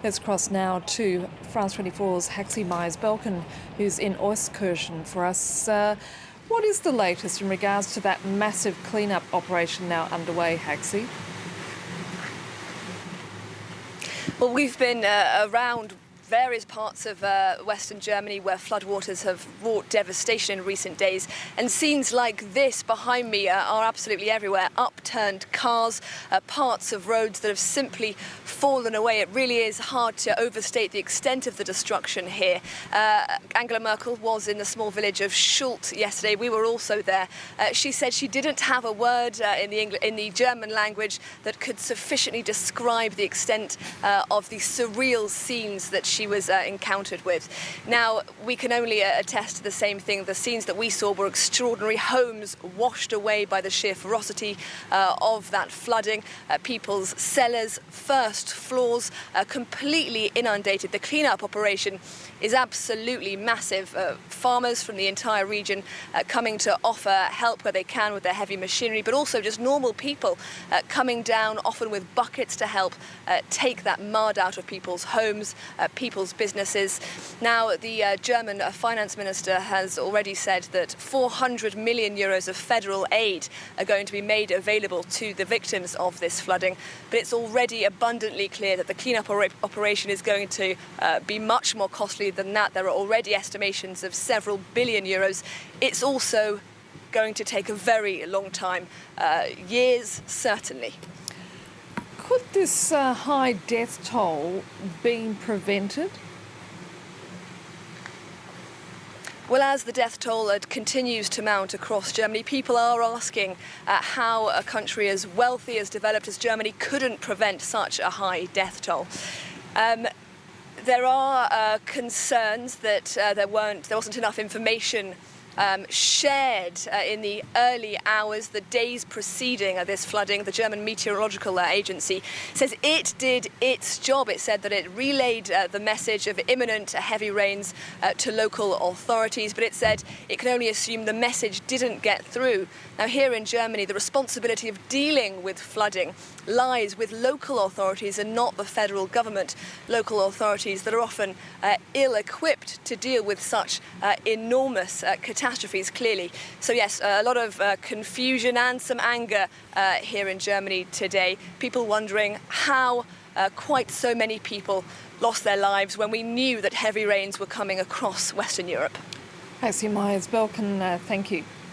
Let's cross now to France 24's Haxie Meyers-Belkin, who's in Euskirchen for us. What is the latest in regards to that massive clean-up operation now underway, Haxie? Well, we've been around various parts of Western Germany where floodwaters have wrought devastation in recent days, and scenes like this behind me are absolutely everywhere. Upturned cars, parts of roads that have simply fallen away. It really is hard to overstate the extent of the destruction here. Angela Merkel was in the small village of Schult yesterday. We were also there. She said she didn't have a word in the German language that could sufficiently describe the extent of the surreal scenes that she was encountered with. Now, we can only attest to the same thing. The scenes that we saw were extraordinary. Homes washed away by the sheer ferocity of that flooding. People's cellars, first floors, completely inundated. The clean-up operation is absolutely massive. Farmers from the entire region coming to offer help where they can with their heavy machinery, but also just normal people coming down, often with buckets to help take that mud out of people's homes, people's businesses. Now, the German finance minister has already said that 400 million euros of federal aid are going to be made available to the victims of this flooding. But it's already abundantly clear that the clean-up operation is going to be much more costly than that. There are already estimations of several billion euros. It's also going to take a very long time, years certainly. Could this high death toll been prevented? Well, as the death toll continues to mount across Germany, people are asking how a country as wealthy, as developed as Germany couldn't prevent such a high death toll. There are concerns that there wasn't enough information shared in the early hours, the days preceding this flooding. The German Meteorological Agency says it did its job. It said that it relayed the message of imminent heavy rains to local authorities, but it said it can only assume the message didn't get through. Now, here in Germany, the responsibility of dealing with flooding lies with local authorities and not the federal government. Local authorities that are often ill-equipped to deal with such enormous catastrophes, clearly. So yes, a lot of confusion and some anger here in Germany today. People wondering how quite so many people lost their lives when we knew that heavy rains were coming across Western Europe. Haxie Meyers-Belkin, thank you.